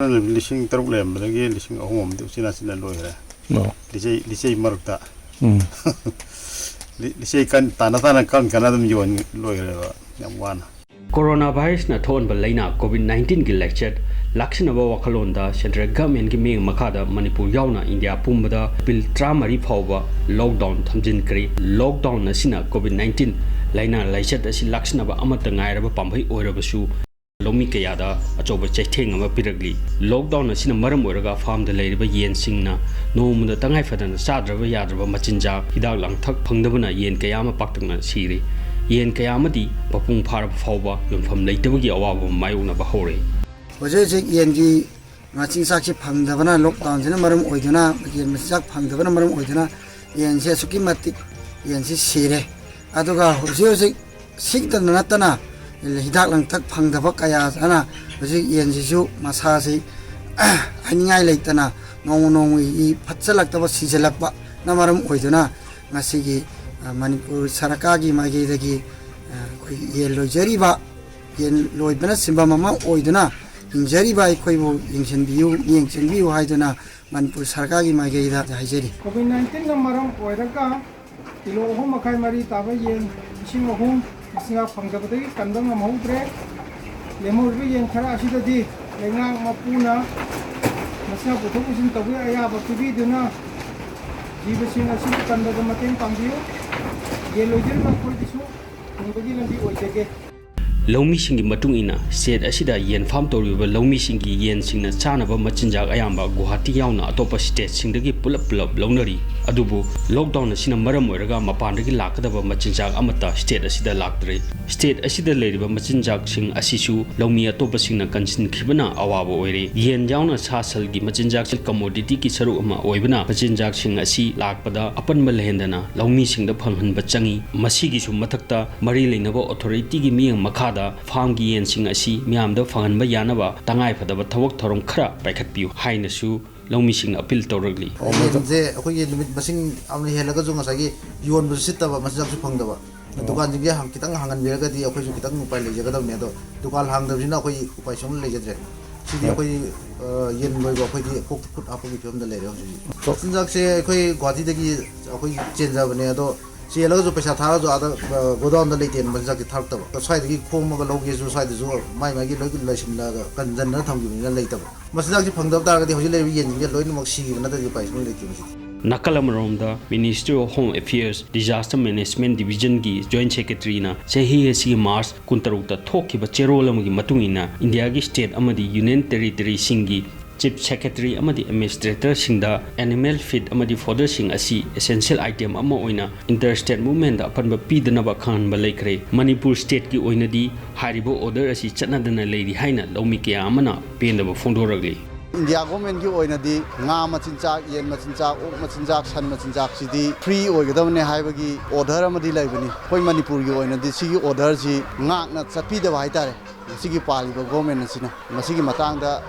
Lising teruk lem, lagi lising ahom tu sina sina loira. Lisay marukta. Lisay kan tanah kan adam yuan loira yang wana. Coronavirus na thon ba laina COVID-19 gi lecture laksina ba wakhalonda central government gi meng makada Manipur yauna India pumbada bil tramari phawba lockdown thamjin kri lockdown na sina COVID-19 laina lecture asi laksina ba amata ngaira ba pambai oirabasu lomi kayada achoba chaitheng ama piragli lockdown asina maram oiraga farm da leiriba yen singna nomunda tangai fadana sadraba yadraba machinja hidak langthak phangdabana yen kayama paktangna siri yen kayamadi papung phara phawba yonfam leitabagi awaba mayuna ba hore hoje yen gi ngaching sakchi phangdabana lockdown jena maram oiduna yen masak phangdabana maram oiduna yen se suki matik yen si sire aduga hoje sikdana natana hidak langthak phangdaba kaya ana hoje yen sisu masasi aningai leitana nong i phatsalakta sijalakba namaram oiduna ngasigi Manipur Sarakagi Magidagi Yellow Jeriba Yen Loibana Simba Mama Oiduna in Jeriba Koibu Yingchen View Haiduna Manipur Sarakagi Magida Hajeri. COVID-19 Namaram Oidaka Ilo Homakai Mari Taba Yen Shimo Home Singa Pangabati Kandang Mahudre Lemurbi Yen Kara Ashidadi Lengang Mapuna Masina Putukusin Tawi Ayaba Tibi Duna Jibasina Sip Kandang Matin Pangview Lomi singi matung ina set asida yen farm toriba lomi singi yen singna chanaba machinjak ayamba Guwahati yauna atopa state singdagi pulap launari adubu lockdown asina maram oiraga mapandagi lakadaba machinjak amata state asida laktre state asida leiriba machinjak sing asisu lomi atopa singna kansin khibana awaba oire yen yauna sasalgi machinjak sil commodity ki saru ama oibana machinjak sing asi lakpada apanma lehendana lomi singda phanghanba changi masigi su mathakta mari leinaba authority gi miyang makada farm gi yen sing asi miamda fanganba yanaba tangai phadaba thawak thorom khara paikhatpiu hainasu lomi sing appeal toragli je akoi limit basing amni helaga junga sagi yon bu sitaba masjak su phangdaba dukan jinge ham kitang hangan beraga di akoi su kitang upai lejaga da medo dukan hangda jina akoi upai som lejadre sidi akoi yen boy ba akoi di kok kut apu gi film da le re sinjak se akoi gwati dagi akoi chenja bane ado Siapa tu pesa thara tu ada godown dah leiten macam tu thar tu. Saya lagi kom maga logi tu saya tu mai lagi lesin laga kan jangan tham gini kan leita. Macam tu pangdam tar kadi hujil lebi yen jadi loin mak sih mana tu pais mana leiten. Nakalamromda Ministry of Home Affairs Disaster Management Division gi Joint Secretary na sehi esi March kuntarukta thoki ba cherol gi matungina India gi state amadi Union Territory singi Chief Secretary amadi Administrator singda animal feed amadi fodder sing asi essential item ama oina interstate movement apanba pidanaba khan ba laikre Manipur state ki oina di haribo order asi chatnadana leiri haina lomi kya amana pendaba fondoragli India government ki oina di nga machinjak yen machinjak ok machinjak san machinjak sidi free oigadamne haibagi order amadi laibani koi Manipur ki oina di sigi order si ngakna chatpidaba haitare sigi paliba government asina masigi matangda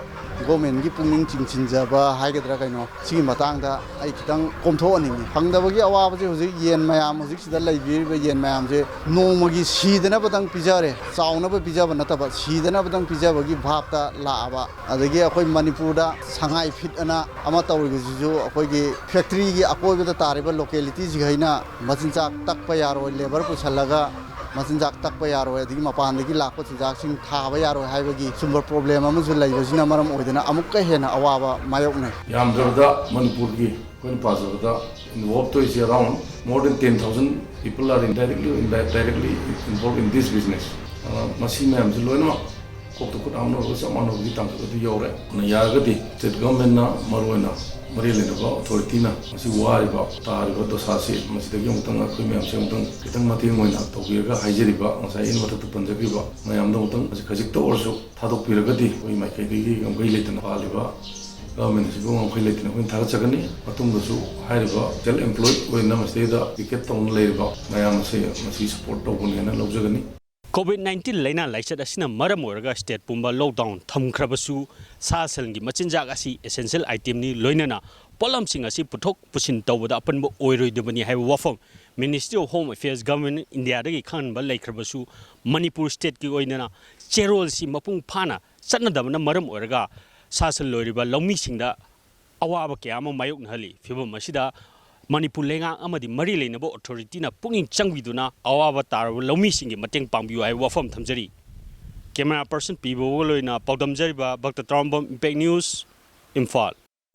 government ki pungning chingchinjaba haigadra kaino sigi matangda ai kitang komtho ani phangdabagi awaba je hoji yen mayam hoji sida laibi yen mayam je nomagi sidana badang pijare chauna ba pijaba nataba sidana badang pijabagi bhapta laaba adagi akoi Manipur da sangai fit ana ama tawri ju akoi gi factory gi akoi da tariba locality ji haina machinjak takpa yaro labor pusalaga machinjak takpa yaro adigi mapan dagi lakpa chinjak sing thaba yaro haibagi sumber problem amuju laibajina maram oidana amukka hena awaba mayokne Yamjabda Manipur ki when Pazabda involved to is around more than 10,000 people are indirectly or indirectly involved in this business. Masi ma'am Ziloina Kokut Amno was a man of the Tank of the Yore. Nayagati, state government Maruena, Marilena authority na masi wariba tariba dosasi masi dagi mutang akoi ma'am se mutang kitang mati moina togiga haijeriba masa in mata panjabiba mayam da mutang masi khajik to orso thadok piragati oi mai kai dagi gamgai letana paliba government sibu ngai letana kun thara chagani patum dasu hairiba self employed oi namaste da ticket ton leiba mayam se masi support to bun hena lojagani COVID-19 laina laichat asina maram oraga state pumba lockdown thamkhrabasu sasalgi machinjak asi essential item ni loinana polam sing asi puthok pusin tawda apanba oiroidabani haiba wafam Ministry of Home Affairs Government India dagi khanba laikhrabasu Manipur state ki oinana cherol si mapung phana chatnadabna maram oraga ꯁꯥꯁꯟ ꯂꯣꯏꯔꯤꯕ ꯂꯧꯃꯤꯁꯤꯡꯗ ꯑꯋꯥꯕ ꯀꯌꯥ ꯑꯃ ꯃꯥꯌꯣꯛꯅꯍꯜꯂꯤ ꯐꯤꯚꯝ ꯑꯁꯤꯗ ꯃꯅꯤꯄꯨꯔ ꯂꯩꯉꯥꯛ ꯑꯃꯗꯤ ꯃꯔꯤ ꯂꯩꯅꯕ ꯑꯣꯊꯣꯔꯤꯇꯤꯅ ꯄꯨꯛꯅꯤꯡ ꯆꯪꯕꯤꯗꯨꯅ ꯑꯋꯥꯕ ꯇꯥꯔꯕ ꯂꯧꯃꯤꯁꯤꯡꯒꯤ ꯃꯇꯦꯡ ꯄꯥꯡꯕꯤꯌꯨ ꯍꯥꯏꯕ ꯋꯥꯐꯝ ꯊꯝꯖꯔꯤ ꯀꯦꯃꯦꯔꯥ ꯄꯔꯁꯟ ꯄꯤꯕꯒ ꯂꯣꯏꯅ ꯄꯥꯎꯗꯝꯖꯔꯤꯕ ꯚꯛꯇ ꯇꯔꯥꯝꯕꯝ ꯏꯝꯄꯦꯛ ꯅ꯭ꯌꯨꯁ ꯏꯝꯐꯥꯜ